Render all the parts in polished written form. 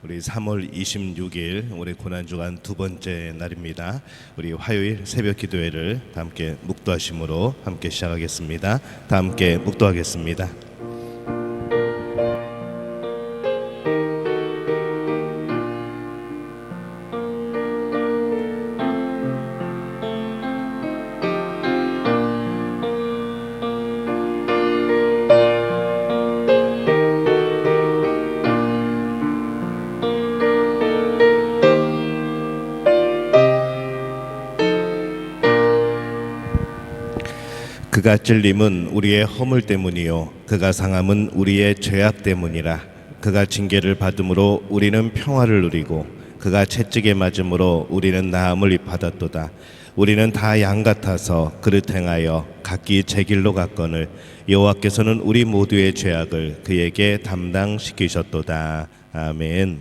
우리 3월 26일 올해 고난주간 두 번째 날입니다. 우리 화요일 새벽 기도회를 다 함께 묵도하심으로 함께 시작하겠습니다. 다 함께 묵도하겠습니다. 그가 찔림은 우리의 허물 때문이요 그가 상함은 우리의 죄악 때문이라. 그가 징계를 받음으로 우리는 평화를 누리고 그가 채찍에 맞음으로 우리는 나음을 받았도다. 우리는 다 양 같아서 그릇 행하여 각기 제 길로 갔거늘 여호와께서는 우리 모두의 죄악을 그에게 담당시키셨도다. 아멘.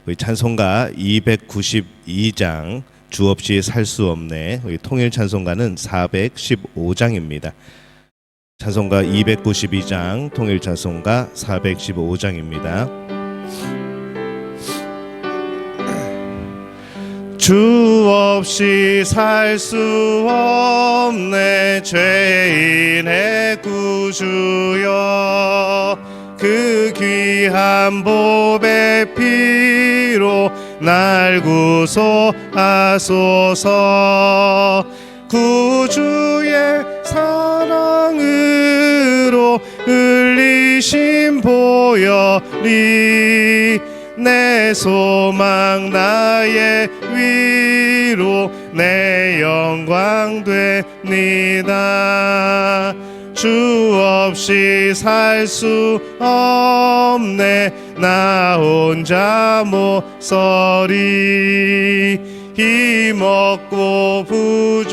우리 찬송가 292장 주 없이 살 수 없네. 우리 통일 찬송가는 415장입니다. 찬송가 292장, 통일 찬송가 415장입니다. 주 없이 살 수 없네. 죄인의 구주여, 그 귀한 보배 피로 날 구속하소서. 구주의 사랑으로 흘리신 보혈이 내 소망 나의 위로 내 영광 됩니다. 주 없이 살 수 없네. 나 혼자 못 서리. 힘없고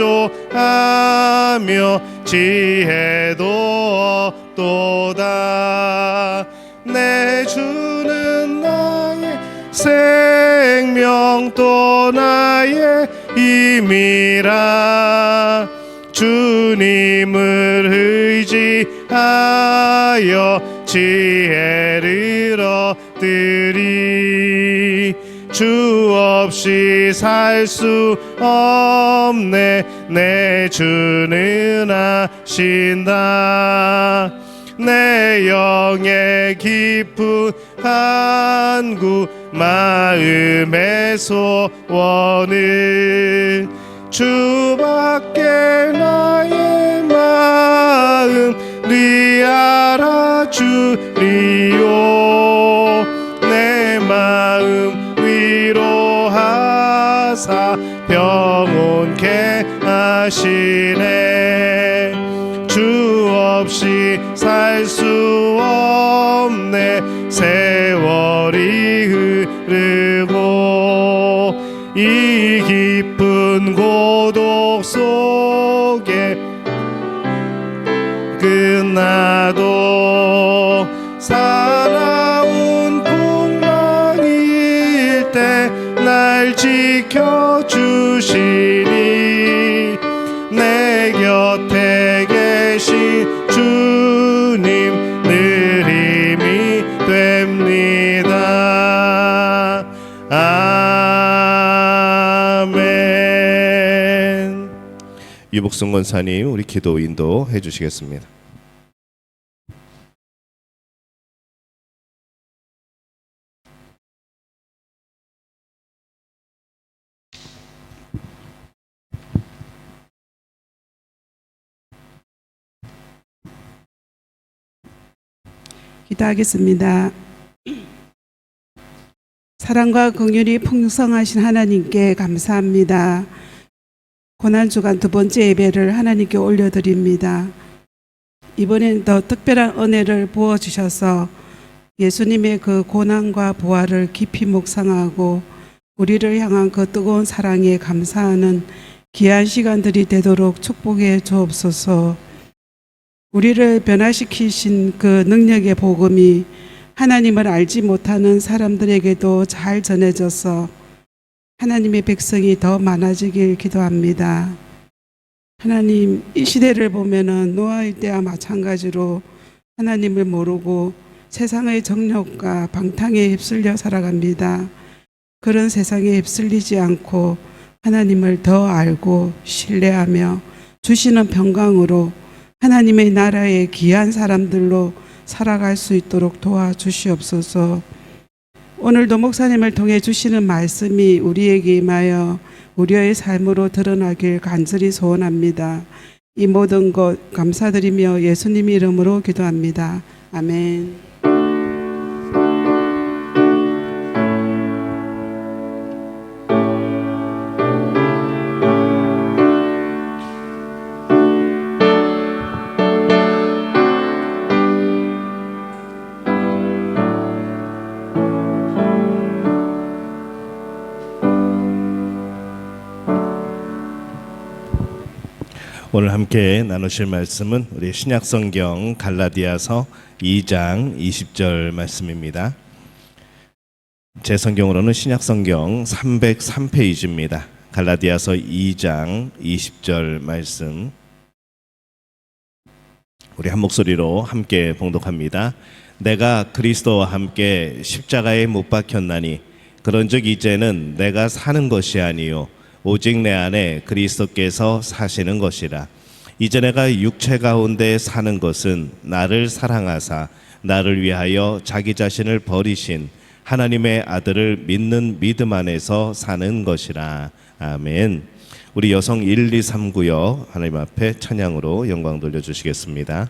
부족하며 지혜도 없도다. 내 주는 나의 생명 또 나의 힘이라. 주님을 의지하여 지혜를 얻으리. 주 없이 살 수 없네. 내 주는 아신다. 내 영의 깊은 간구 마음의 소원은 주밖에 나의 마음 네 알아주리오. 내 마음 위로하사 평온케 하시네. 주 없이 살 수 없네. 세월이 흐르고 이 깊은 고독 속에 끝나도 살아온 풍랑일 때 날 지켜주시니. 내 곁에 계신 주님 늘 힘이 됩니다. 아멘. 유복승 권사님 우리 기도 인도해 주시겠습니다. 기도하겠습니다. 사랑과 긍휼이 풍성하신 하나님께 감사합니다. 고난주간 두 번째 예배를 하나님께 올려드립니다. 이번엔 더 특별한 은혜를 부어주셔서 예수님의 그 고난과 부활을 깊이 묵상하고 우리를 향한 그 뜨거운 사랑에 감사하는 귀한 시간들이 되도록 축복해 주옵소서. 우리를 변화시키신 그 능력의 복음이 하나님을 알지 못하는 사람들에게도 잘 전해져서 하나님의 백성이 더 많아지길 기도합니다. 하나님, 이 시대를 보면은 노아의 때와 마찬가지로 하나님을 모르고 세상의 정욕과 방탕에 휩쓸려 살아갑니다. 그런 세상에 휩쓸리지 않고 하나님을 더 알고 신뢰하며 주시는 평강으로 하나님의 나라의 귀한 사람들로 살아갈 수 있도록 도와주시옵소서. 오늘도 목사님을 통해 주시는 말씀이 우리에게 임하여 우리의 삶으로 드러나길 간절히 소원합니다. 이 모든 것 감사드리며 예수님 이름으로 기도합니다. 아멘. 오늘 함께 나누실 말씀은 우리 신약성경 갈라디아서 2장 20절 말씀입니다. 제 성경으로는 신약성경 303페이지입니다. 갈라디아서 2장 20절 말씀, 우리 한 목소리로 함께 봉독합니다. 내가 그리스도와 함께 십자가에 못 박혔나니 그런즉 이제는 내가 사는 것이 아니요 오직 내 안에 그리스도께서 사시는 것이라. 이제 내가 육체 가운데 사는 것은 나를 사랑하사 나를 위하여 자기 자신을 버리신 하나님의 아들을 믿는 믿음 안에서 사는 것이라. 아멘. 우리 여성 1, 2, 3구요 하나님 앞에 찬양으로 영광 돌려주시겠습니다.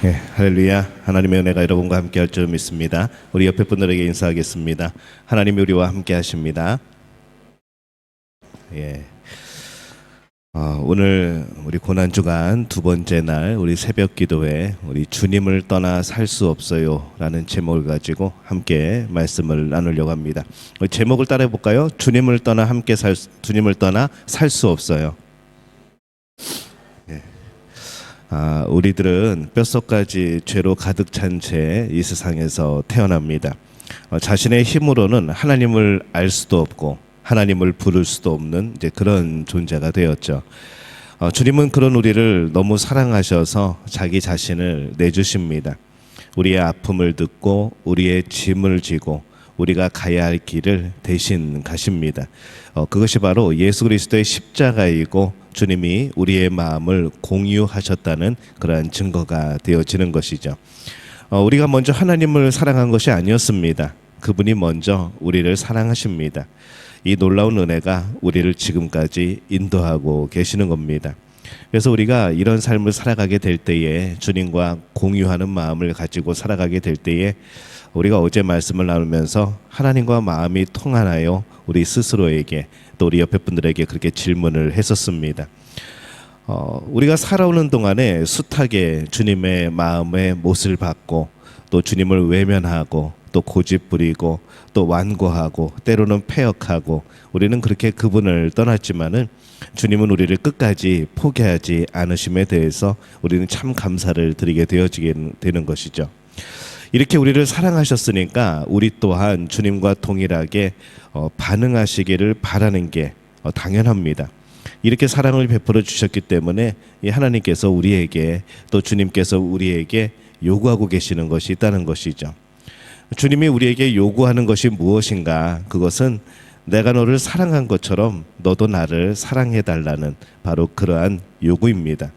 네, 할렐루야. 하나님의 은혜가 여러분과 함께 할 줄 믿습니다. 우리 옆에 분들에게 인사하겠습니다. 하나님이 우리와 함께 하십니다. 예. 오늘 우리 고난주간 두 번째 날 우리 새벽 기도회 우리 주님을 떠나 살 수 없어요 라는 제목을 가지고 함께 말씀을 나누려고 합니다. 제목을 따라해 볼까요? 주님을 떠나 주님을 떠나 살 수 없어요. 예. 우리들은 뼛속까지 죄로 가득 찬 채 이 세상에서 태어납니다. 자신의 힘으로는 하나님을 알 수도 없고 하나님을 부를 수도 없는 이제 그런 존재가 되었죠. 주님은 그런 우리를 너무 사랑하셔서 자기 자신을 내주십니다. 우리의 아픔을 듣고 우리의 짐을 지고 우리가 가야 할 길을 대신 가십니다. 그것이 바로 예수 그리스도의 십자가이고 주님이 우리의 마음을 공유하셨다는 그러한 증거가 되어지는 것이죠. 우리가 먼저 하나님을 사랑한 것이 아니었습니다. 그분이 먼저 우리를 사랑하십니다. 이 놀라운 은혜가 우리를 지금까지 인도하고 계시는 겁니다. 그래서 우리가 이런 삶을 살아가게 될 때에 주님과 공유하는 마음을 가지고 살아가게 될 때에 우리가 어제 말씀을 나누면서 하나님과 마음이 통하나요? 우리 스스로에게 또 우리 옆에 분들에게 그렇게 질문을 했었습니다. 우리가 살아오는 동안에 숱하게 주님의 마음의 못을 받고 또 주님을 외면하고 또 고집 부리고 또 완고하고 때로는 패역하고 우리는 그렇게 그분을 떠났지만은 주님은 우리를 끝까지 포기하지 않으심에 대해서 우리는 참 감사를 드리게 되어지게 되는 것이죠. 이렇게 우리를 사랑하셨으니까 우리 또한 주님과 동일하게 반응하시기를 바라는 게 당연합니다. 이렇게 사랑을 베풀어 주셨기 때문에 하나님께서 우리에게 또 주님께서 우리에게 요구하고 계시는 것이 있다는 것이죠. 주님이 우리에게 요구하는 것이 무엇인가? 그것은 내가 너를 사랑한 것처럼 너도 나를 사랑해달라는 바로 그러한 요구입니다.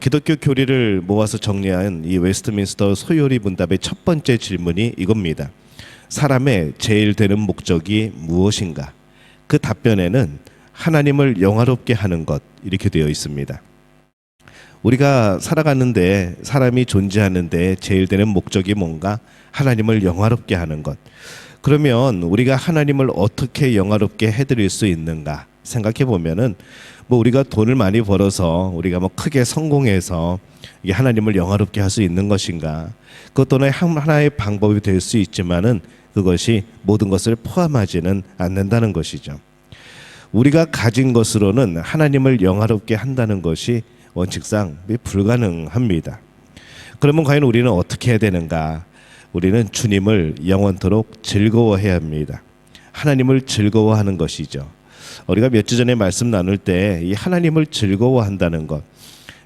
기독교 교리를 모아서 정리한 이 웨스트민스터 소요리 문답의 첫 번째 질문이 이겁니다. 사람의 제일 되는 목적이 무엇인가? 그 답변에는 하나님을 영화롭게 하는 것 이렇게 되어 있습니다. 우리가 살아가는데 사람이 존재하는데 제일 되는 목적이 뭔가? 하나님을 영화롭게 하는 것. 그러면 우리가 하나님을 어떻게 영화롭게 해드릴 수 있는가 생각해 보면은 우리가 돈을 많이 벌어서 우리가 크게 성공해서 이게 하나님을 영화롭게 할 수 있는 것인가? 그것 또한 하나의 방법이 될 수 있지만은 그것이 모든 것을 포함하지는 않는다는 것이죠. 우리가 가진 것으로는 하나님을 영화롭게 한다는 것이 원칙상 불가능합니다. 그러면 과연 우리는 어떻게 해야 되는가? 우리는 주님을 영원토록 즐거워해야 합니다. 하나님을 즐거워하는 것이죠. 우리가 몇 주 전에 말씀 나눌 때 이 하나님을 즐거워한다는 것,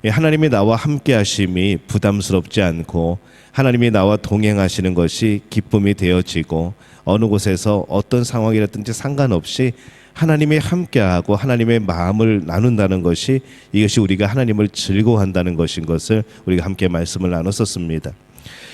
하나님이 나와 함께 하심이 부담스럽지 않고 하나님이 나와 동행하시는 것이 기쁨이 되어지고 어느 곳에서 어떤 상황이라든지 상관없이 하나님이 함께하고 하나님의 마음을 나눈다는 것이 이것이 우리가 하나님을 즐거워한다는 것인 것을 우리가 함께 말씀을 나눴었습니다.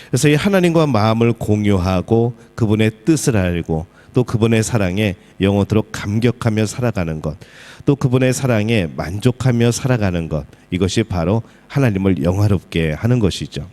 그래서 이 하나님과 마음을 공유하고 그분의 뜻을 알고 또 그분의 사랑에 영원토록 감격하며 살아가는 것, 또 그분의 사랑에 만족하며 살아가는 것, 이것이 바로 하나님을 영화롭게 하는 것이죠.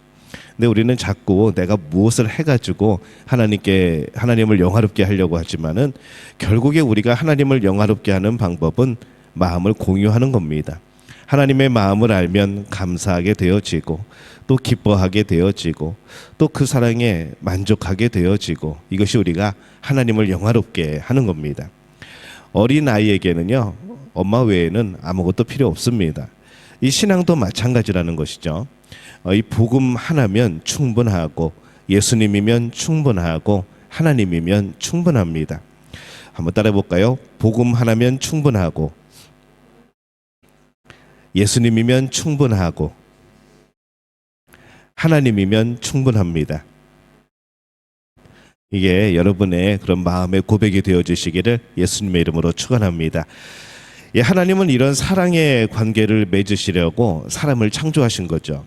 근데 우리는 자꾸 내가 무엇을 해가지고 하나님을 영화롭게 하려고 하지만은 결국에 우리가 하나님을 영화롭게 하는 방법은 마음을 공유하는 겁니다. 하나님의 마음을 알면 감사하게 되어지고 또 기뻐하게 되어지고 또 그 사랑에 만족하게 되어지고 이것이 우리가 하나님을 영화롭게 하는 겁니다. 어린 아이에게는요 엄마 외에는 아무것도 필요 없습니다. 이 신앙도 마찬가지라는 것이죠. 이 복음 하나면 충분하고 예수님이면 충분하고 하나님이면 충분합니다. 한번 따라해 볼까요? 복음 하나면 충분하고 예수님이면 충분하고 하나님이면 충분합니다. 이게 여러분의 그런 마음의 고백이 되어주시기를 예수님의 이름으로 축원합니다. 하나님은 이런 사랑의 관계를 맺으시려고 사람을 창조하신 거죠.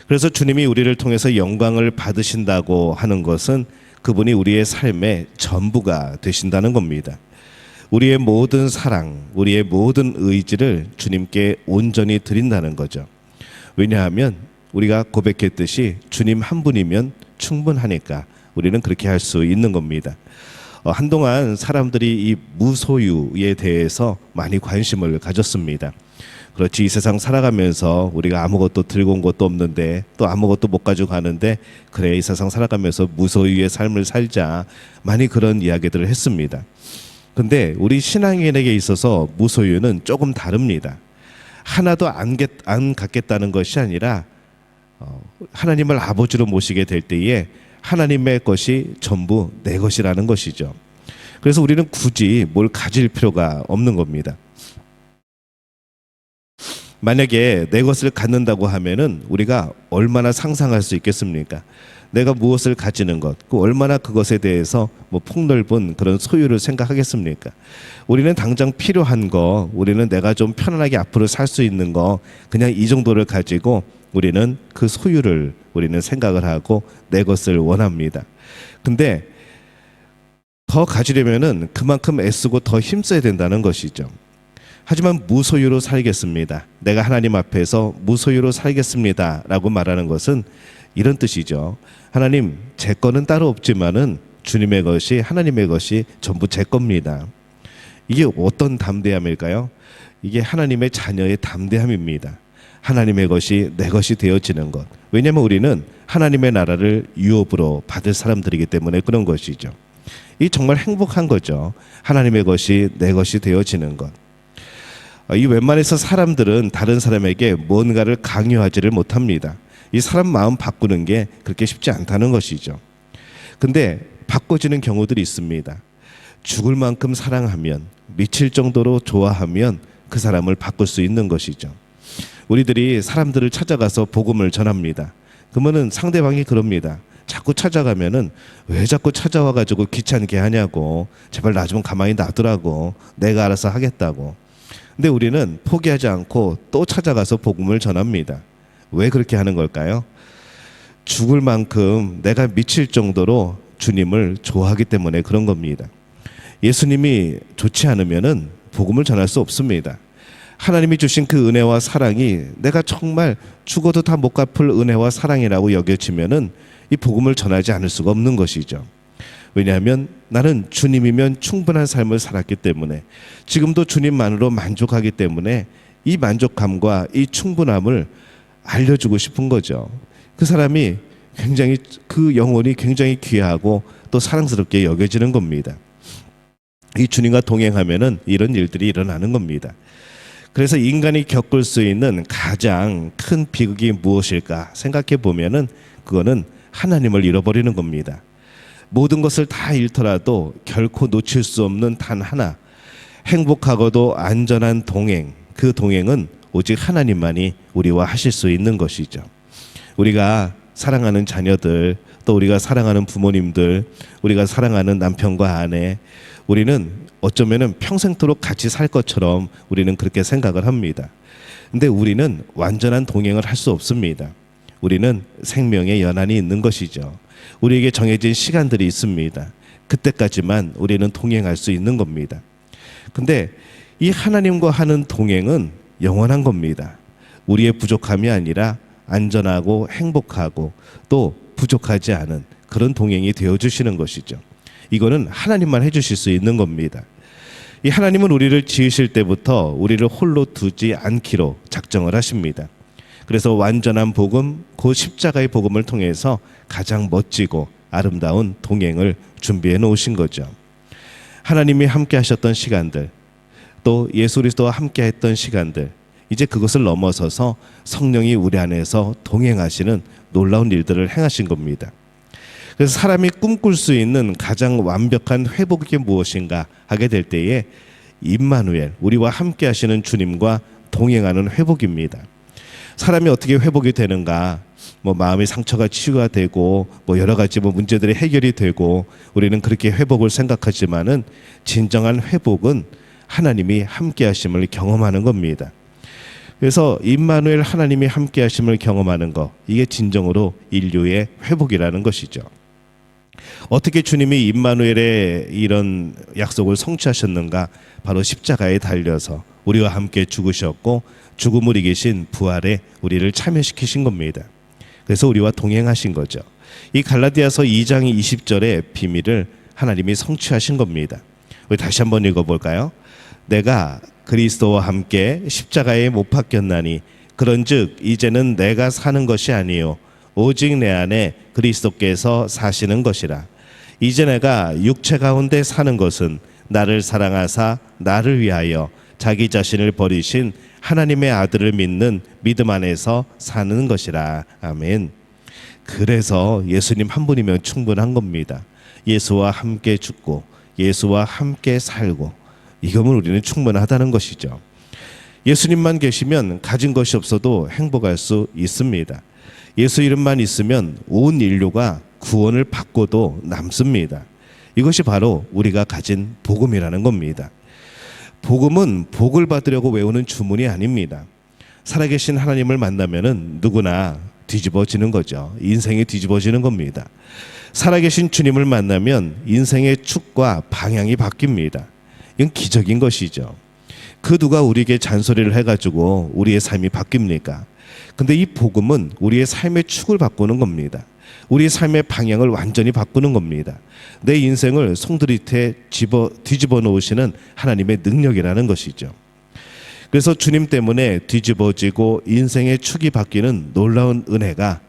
그래서 주님이 우리를 통해서 영광을 받으신다고 하는 것은 그분이 우리의 삶의 전부가 되신다는 겁니다. 우리의 모든 사랑, 우리의 모든 의지를 주님께 온전히 드린다는 거죠. 왜냐하면 우리가 고백했듯이 주님 한 분이면 충분하니까 우리는 그렇게 할 수 있는 겁니다. 한동안 사람들이 이 무소유에 대해서 많이 관심을 가졌습니다. 그렇지, 이 세상 살아가면서 우리가 아무것도 들고 온 것도 없는데 또 아무것도 못 가지고 가는데, 그래 이 세상 살아가면서 무소유의 삶을 살자, 많이 그런 이야기들을 했습니다. 근데 우리 신앙인에게 있어서 무소유는 조금 다릅니다. 하나도 안 갖겠다는 것이 아니라 하나님을 아버지로 모시게 될 때에 하나님의 것이 전부 내 것이라는 것이죠. 그래서 우리는 굳이 뭘 가질 필요가 없는 겁니다. 만약에 내 것을 갖는다고 하면은 우리가 얼마나 상상할 수 있겠습니까? 내가 무엇을 가지는 것, 얼마나 그것에 대해서 폭넓은 그런 소유를 생각하겠습니까? 우리는 당장 필요한 거, 우리는 내가 좀 편안하게 앞으로 살 수 있는 거, 그냥 이 정도를 가지고 우리는 그 소유를 우리는 생각을 하고 내 것을 원합니다. 근데 더 가지려면은 그만큼 애쓰고 더 힘써야 된다는 것이죠. 하지만 무소유로 살겠습니다, 내가 하나님 앞에서 무소유로 살겠습니다 라고 말하는 것은 이런 뜻이죠. 하나님, 제 거는 따로 없지만은 주님의 것이, 하나님의 것이 전부 제 겁니다. 이게 어떤 담대함일까요? 이게 하나님의 자녀의 담대함입니다. 하나님의 것이 내 것이 되어지는 것. 왜냐하면 우리는 하나님의 나라를 유업으로 받을 사람들이기 때문에 그런 것이죠. 이 정말 행복한 거죠. 하나님의 것이 내 것이 되어지는 것. 이 웬만해서 사람들은 다른 사람에게 뭔가를 강요하지를 못합니다. 이 사람 마음 바꾸는 게 그렇게 쉽지 않다는 것이죠. 근데 바꿔지는 경우들이 있습니다. 죽을 만큼 사랑하면, 미칠 정도로 좋아하면 그 사람을 바꿀 수 있는 것이죠. 우리들이 사람들을 찾아가서 복음을 전합니다. 그러면은 상대방이 그럽니다. 자꾸 찾아가면은 왜 자꾸 찾아와가지고 귀찮게 하냐고, 제발 나 좀 가만히 놔두라고, 내가 알아서 하겠다고. 근데 우리는 포기하지 않고 또 찾아가서 복음을 전합니다. 왜 그렇게 하는 걸까요? 죽을 만큼 내가 미칠 정도로 주님을 좋아하기 때문에 그런 겁니다. 예수님이 좋지 않으면은 복음을 전할 수 없습니다. 하나님이 주신 그 은혜와 사랑이 내가 정말 죽어도 다 못 갚을 은혜와 사랑이라고 여겨지면은 이 복음을 전하지 않을 수가 없는 것이죠. 왜냐하면 나는 주님이면 충분한 삶을 살았기 때문에, 지금도 주님만으로 만족하기 때문에 이 만족감과 이 충분함을 알려주고 싶은 거죠. 그 사람이 굉장히, 그 영혼이 굉장히 귀하고 또 사랑스럽게 여겨지는 겁니다. 이 주님과 동행하면은 이런 일들이 일어나는 겁니다. 그래서 인간이 겪을 수 있는 가장 큰 비극이 무엇일까 생각해 보면은 그거는 하나님을 잃어버리는 겁니다. 모든 것을 다 잃더라도 결코 놓칠 수 없는 단 하나, 행복하고도 안전한 동행, 그 동행은 오직 하나님만이 우리와 하실 수 있는 것이죠. 우리가 사랑하는 자녀들, 또 우리가 사랑하는 부모님들, 우리가 사랑하는 남편과 아내, 우리는 어쩌면은 평생토록 같이 살 것처럼 우리는 그렇게 생각을 합니다. 근데 우리는 완전한 동행을 할 수 없습니다. 우리는 생명의 연한이 있는 것이죠. 우리에게 정해진 시간들이 있습니다. 그때까지만 우리는 동행할 수 있는 겁니다. 근데 이 하나님과 하는 동행은 영원한 겁니다. 우리의 부족함이 아니라 안전하고 행복하고 또 부족하지 않은 그런 동행이 되어주시는 것이죠. 이거는 하나님만 해주실 수 있는 겁니다. 이 하나님은 우리를 지으실 때부터 우리를 홀로 두지 않기로 작정을 하십니다. 그래서 완전한 복음, 그 십자가의 복음을 통해서 가장 멋지고 아름다운 동행을 준비해 놓으신 거죠. 하나님이 함께 하셨던 시간들, 또 예수 그리스도와 함께 했던 시간들, 이제 그것을 넘어서서 성령이 우리 안에서 동행하시는 놀라운 일들을 행하신 겁니다. 그래서 사람이 꿈꿀 수 있는 가장 완벽한 회복이 무엇인가 하게 될 때에 임마누엘, 우리와 함께 하시는 주님과 동행하는 회복입니다. 사람이 어떻게 회복이 되는가? 마음의 상처가 치유가 되고 여러 가지 문제들이 해결이 되고 우리는 그렇게 회복을 생각하지만은 진정한 회복은 하나님이 함께 하심을 경험하는 겁니다. 그래서 임마누엘, 하나님이 함께 하심을 경험하는 것, 이게 진정으로 인류의 회복이라는 것이죠. 어떻게 주님이 임마누엘의 이런 약속을 성취하셨는가? 바로 십자가에 달려서 우리와 함께 죽으셨고 죽음을 이기신 부활에 우리를 참여시키신 겁니다. 그래서 우리와 동행하신 거죠. 이 갈라디아서 2장 20절의 비밀을 하나님이 성취하신 겁니다. 우리 다시 한번 읽어볼까요? 내가 그리스도와 함께 십자가에 못 박혔나니 그런즉 이제는 내가 사는 것이 아니요 오직 내 안에 그리스도께서 사시는 것이라. 이제 내가 육체 가운데 사는 것은 나를 사랑하사 나를 위하여 자기 자신을 버리신 하나님의 아들을 믿는 믿음 안에서 사는 것이라. 아멘. 그래서 예수님 한 분이면 충분한 겁니다. 예수와 함께 죽고 예수와 함께 살고 이거면 우리는 충분하다는 것이죠. 예수님만 계시면 가진 것이 없어도 행복할 수 있습니다. 예수 이름만 있으면 온 인류가 구원을 받고도 남습니다. 이것이 바로 우리가 가진 복음이라는 겁니다. 복음은 복을 받으려고 외우는 주문이 아닙니다. 살아계신 하나님을 만나면은 누구나 뒤집어지는 거죠. 인생이 뒤집어지는 겁니다. 살아계신 주님을 만나면 인생의 축과 방향이 바뀝니다. 이건 기적인 것이죠. 그 누가 우리에게 잔소리를 해가지고 우리의 삶이 바뀝니까? 근데 이 복음은 우리의 삶의 축을 바꾸는 겁니다. 우리의 삶의 방향을 완전히 바꾸는 겁니다. 내 인생을 송두리째 뒤집어 놓으시는 하나님의 능력이라는 것이죠. 그래서 주님 때문에 뒤집어지고 인생의 축이 바뀌는 놀라운 은혜가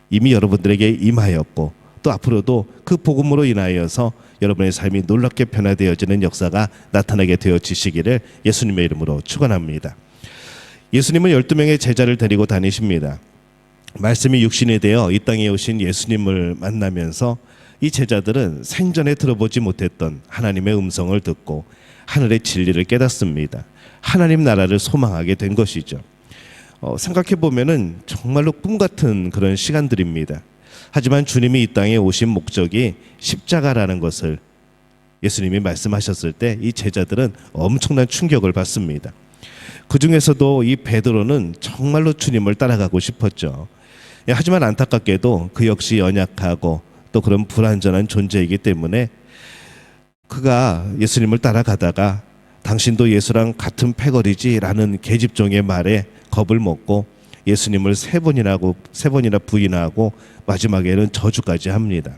이미 여러분들에게 임하였고 또 앞으로도 그 복음으로 인하여서 여러분의 삶이 놀랍게 변화되어지는 역사가 나타나게 되어지시기를 예수님의 이름으로 축원합니다. 예수님은 12명의 제자를 데리고 다니십니다. 말씀이 육신이 되어 이 땅에 오신 예수님을 만나면서 이 제자들은 생전에 들어보지 못했던 하나님의 음성을 듣고 하늘의 진리를 깨닫습니다. 하나님 나라를 소망하게 된 것이죠. 생각해 보면은 정말로 꿈 같은 그런 시간들입니다. 하지만 주님이 이 땅에 오신 목적이 십자가라는 것을 예수님이 말씀하셨을 때 이 제자들은 엄청난 충격을 받습니다. 그 중에서도 이 베드로는 정말로 주님을 따라가고 싶었죠. 하지만 안타깝게도 그 역시 연약하고 또 그런 불완전한 존재이기 때문에 그가 예수님을 따라가다가 당신도 예수랑 같은 패거리지라는 계집종의 말에 겁을 먹고 예수님을 세 번이나 부인하고 마지막에는 저주까지 합니다.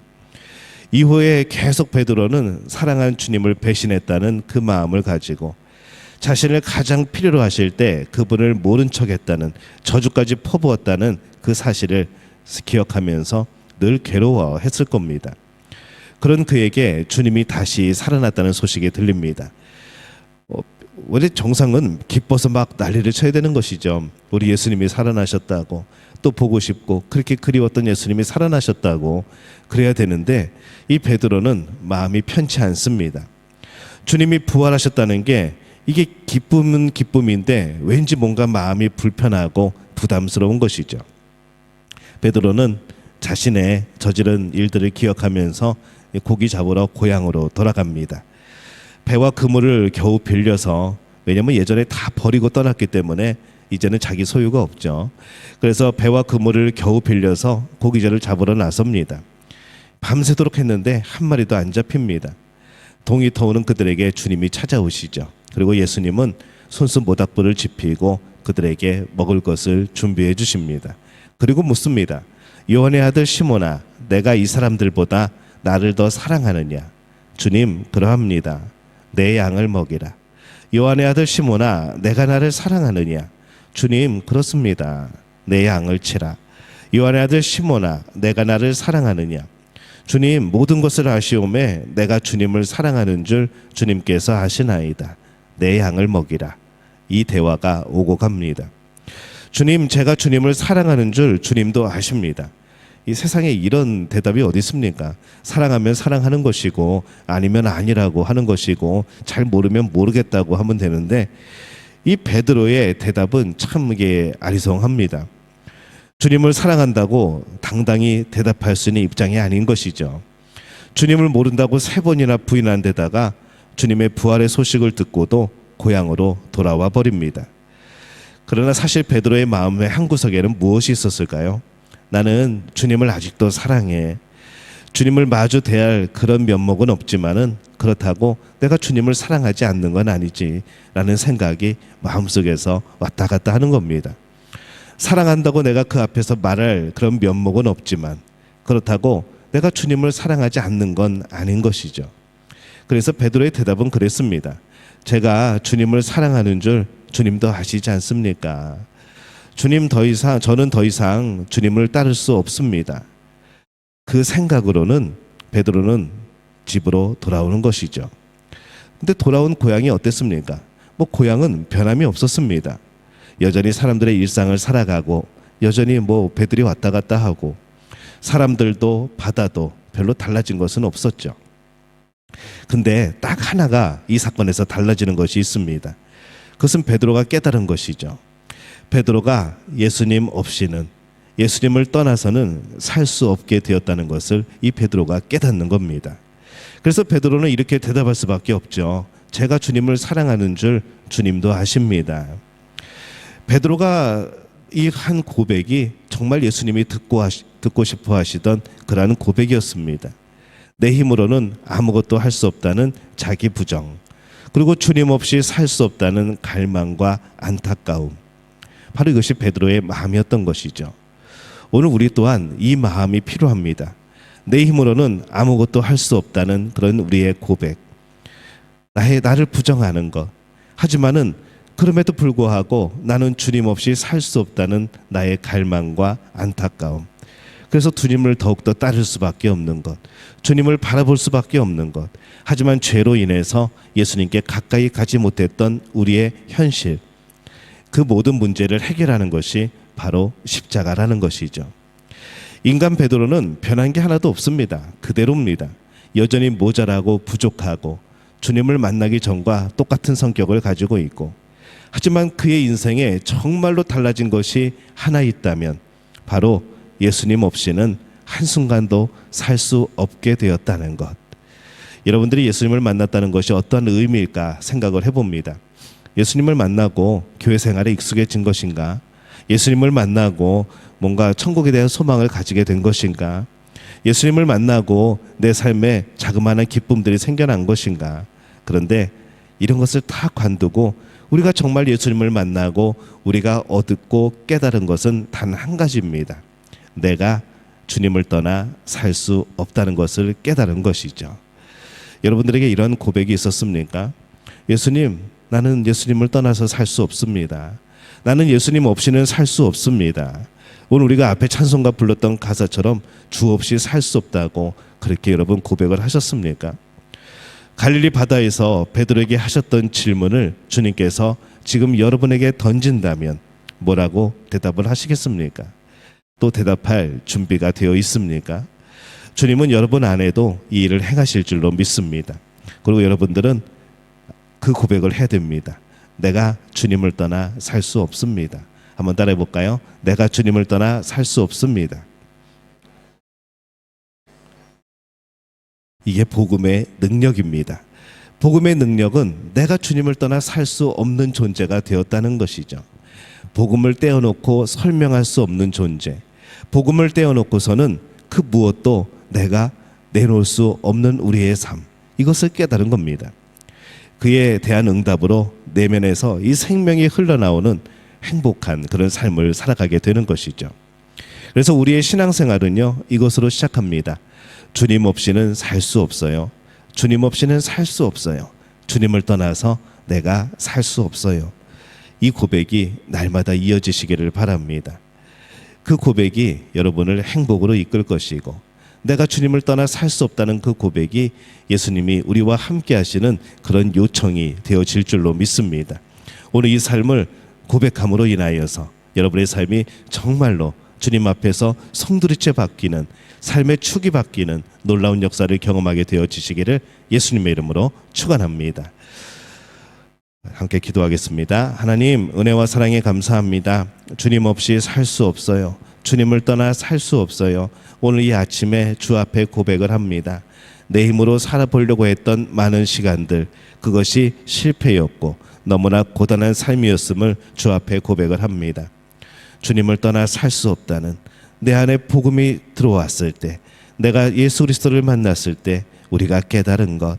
이후에 계속 베드로는 사랑한 주님을 배신했다는 그 마음을 가지고 자신을 가장 필요로 하실 때 그분을 모른 척했다는 저주까지 퍼부었다는 그 사실을 기억하면서 늘 괴로워했을 겁니다. 그런 그에게 주님이 다시 살아났다는 소식이 들립니다. 원래 정상은 기뻐서 막 난리를 쳐야 되는 것이죠. 우리 예수님이 살아나셨다고 또 보고 싶고 그렇게 그리웠던 예수님이 살아나셨다고 그래야 되는데 이 베드로는 마음이 편치 않습니다. 주님이 부활하셨다는 게 이게 기쁨은 기쁨인데 왠지 뭔가 마음이 불편하고 부담스러운 것이죠. 베드로는 자신의 저지른 일들을 기억하면서 고기 잡으러 고향으로 돌아갑니다. 배와 그물을 겨우 빌려서, 왜냐면 예전에 다 버리고 떠났기 때문에 이제는 자기 소유가 없죠. 그래서 배와 그물을 겨우 빌려서 고기를 잡으러 나섭니다. 밤새도록 했는데 한 마리도 안 잡힙니다. 동이 터오는 그들에게 주님이 찾아오시죠. 그리고 예수님은 손수 모닥불을 지피고 그들에게 먹을 것을 준비해 주십니다. 그리고 묻습니다. 요한의 아들 시몬아, 내가 이 사람들보다 나를 더 사랑하느냐? 주님, 그러합니다. 내 양을 먹이라. 요한의 아들 시몬아, 내가 나를 사랑하느냐? 주님, 그렇습니다. 내 양을 치라. 요한의 아들 시몬아, 내가 나를 사랑하느냐? 주님, 모든 것을 아시오매 내가 주님을 사랑하는 줄 주님께서 아시나이다. 내 양을 먹이라. 이 대화가 오고 갑니다. 주님, 제가 주님을 사랑하는 줄 주님도 아십니다. 이 세상에 이런 대답이 어디 있습니까? 사랑하면 사랑하는 것이고 아니면 아니라고 하는 것이고 잘 모르면 모르겠다고 하면 되는데 이 베드로의 대답은 참 이게 아리송합니다. 주님을 사랑한다고 당당히 대답할 수 있는 입장이 아닌 것이죠. 주님을 모른다고 3번이나 부인한 데다가 주님의 부활의 소식을 듣고도 고향으로 돌아와 버립니다. 그러나 사실 베드로의 마음의 한구석에는 무엇이 있었을까요? 나는 주님을 아직도 사랑해. 주님을 마주 대할 그런 면목은 없지만은 그렇다고 내가 주님을 사랑하지 않는 건 아니지 라는 생각이 마음속에서 왔다 갔다 하는 겁니다. 사랑한다고 내가 그 앞에서 말할 그런 면목은 없지만 그렇다고 내가 주님을 사랑하지 않는 건 아닌 것이죠. 그래서 베드로의 대답은 그랬습니다. 제가 주님을 사랑하는 줄 주님도 아시지 않습니까? 저는 더 이상 주님을 따를 수 없습니다. 그 생각으로는 베드로는 집으로 돌아오는 것이죠. 근데 돌아온 고향이 어땠습니까? 고향은 변함이 없었습니다. 여전히 사람들의 일상을 살아가고 여전히 배들이 왔다 갔다 하고 사람들도 바다도 별로 달라진 것은 없었죠. 근데 딱 하나가 이 사건에서 달라지는 것이 있습니다. 그것은 베드로가 깨달은 것이죠. 베드로가 예수님 없이는, 예수님을 떠나서는 살 수 없게 되었다는 것을 이 베드로가 깨닫는 겁니다. 그래서 베드로는 이렇게 대답할 수밖에 없죠. 제가 주님을 사랑하는 줄 주님도 아십니다. 베드로가 이 한 고백이 정말 예수님이 듣고 싶어 하시던 그러한 고백이었습니다. 내 힘으로는 아무것도 할 수 없다는 자기 부정, 그리고 주님 없이 살 수 없다는 갈망과 안타까움, 바로 이것이 베드로의 마음이었던 것이죠. 오늘 우리 또한 이 마음이 필요합니다. 내 힘으로는 아무것도 할 수 없다는 그런 우리의 고백, 나를 부정하는 것, 하지만은 그럼에도 불구하고 나는 주님 없이 살 수 없다는 나의 갈망과 안타까움, 그래서 주님을 더욱더 따를 수밖에 없는 것, 주님을 바라볼 수밖에 없는 것, 하지만 죄로 인해서 예수님께 가까이 가지 못했던 우리의 현실, 그 모든 문제를 해결하는 것이 바로 십자가라는 것이죠. 인간 베드로는 변한 게 하나도 없습니다. 그대로입니다. 여전히 모자라고 부족하고 주님을 만나기 전과 똑같은 성격을 가지고 있고, 하지만 그의 인생에 정말로 달라진 것이 하나 있다면 바로 예수님 없이는 한순간도 살 수 없게 되었다는 것. 여러분들이 예수님을 만났다는 것이 어떠한 의미일까 생각을 해봅니다. 예수님을 만나고 교회 생활에 익숙해진 것인가? 예수님을 만나고 뭔가 천국에 대한 소망을 가지게 된 것인가? 예수님을 만나고 내 삶에 자그마한 기쁨들이 생겨난 것인가? 그런데 이런 것을 다 관두고 우리가 정말 예수님을 만나고 우리가 얻고 깨달은 것은 단 한 가지입니다. 내가 주님을 떠나 살 수 없다는 것을 깨달은 것이죠. 여러분들에게 이런 고백이 있었습니까? 예수님, 나는 예수님을 떠나서 살 수 없습니다. 나는 예수님 없이는 살 수 없습니다. 오늘 우리가 앞에 찬송가 불렀던 가사처럼 주 없이 살 수 없다고 그렇게 여러분 고백을 하셨습니까? 갈릴리 바다에서 베드로에게 하셨던 질문을 주님께서 지금 여러분에게 던진다면 뭐라고 대답을 하시겠습니까? 또 대답할 준비가 되어 있습니까? 주님은 여러분 안에도 이 일을 행하실 줄로 믿습니다. 그리고 여러분들은 그 고백을 해야 됩니다. 내가 주님을 떠나 살 수 없습니다. 한번 따라해 볼까요? 내가 주님을 떠나 살 수 없습니다. 이게 복음의 능력입니다. 복음의 능력은 내가 주님을 떠나 살 수 없는 존재가 되었다는 것이죠. 복음을 떼어놓고 설명할 수 없는 존재, 복음을 떼어놓고서는 그 무엇도 내가 내놓을 수 없는 우리의 삶, 이것을 깨달은 겁니다. 그에 대한 응답으로 내면에서 이 생명이 흘러나오는 행복한 그런 삶을 살아가게 되는 것이죠. 그래서 우리의 신앙생활은요, 이것으로 시작합니다. 주님 없이는 살 수 없어요. 주님 없이는 살 수 없어요. 주님을 떠나서 내가 살 수 없어요. 이 고백이 날마다 이어지시기를 바랍니다. 그 고백이 여러분을 행복으로 이끌 것이고, 내가 주님을 떠나 살 수 없다는 그 고백이 예수님이 우리와 함께 하시는 그런 요청이 되어질 줄로 믿습니다. 오늘 이 삶을 고백함으로 인하여서 여러분의 삶이 정말로 주님 앞에서 송두리째 바뀌는, 삶의 축이 바뀌는 놀라운 역사를 경험하게 되어지시기를 예수님의 이름으로 축원합니다. 함께 기도하겠습니다. 하나님, 은혜와 사랑에 감사합니다. 주님 없이 살 수 없어요. 주님을 떠나 살 수 없어요. 오늘 이 아침에 주 앞에 고백을 합니다. 내 힘으로 살아보려고 했던 많은 시간들, 그것이 실패였고 너무나 고단한 삶이었음을 주 앞에 고백을 합니다. 주님을 떠나 살 수 없다는, 내 안에 복음이 들어왔을 때, 내가 예수 그리스도를 만났을 때 우리가 깨달은 것,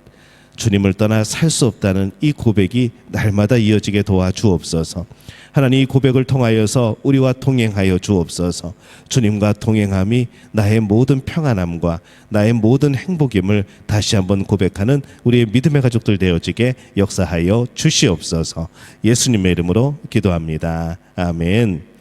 주님을 떠나 살 수 없다는 이 고백이 날마다 이어지게 도와주옵소서. 하나님, 이 고백을 통하여서 우리와 동행하여 주옵소서. 주님과 동행함이 나의 모든 평안함과 나의 모든 행복임을 다시 한번 고백하는 우리의 믿음의 가족들 되어지게 역사하여 주시옵소서. 예수님의 이름으로 기도합니다. 아멘.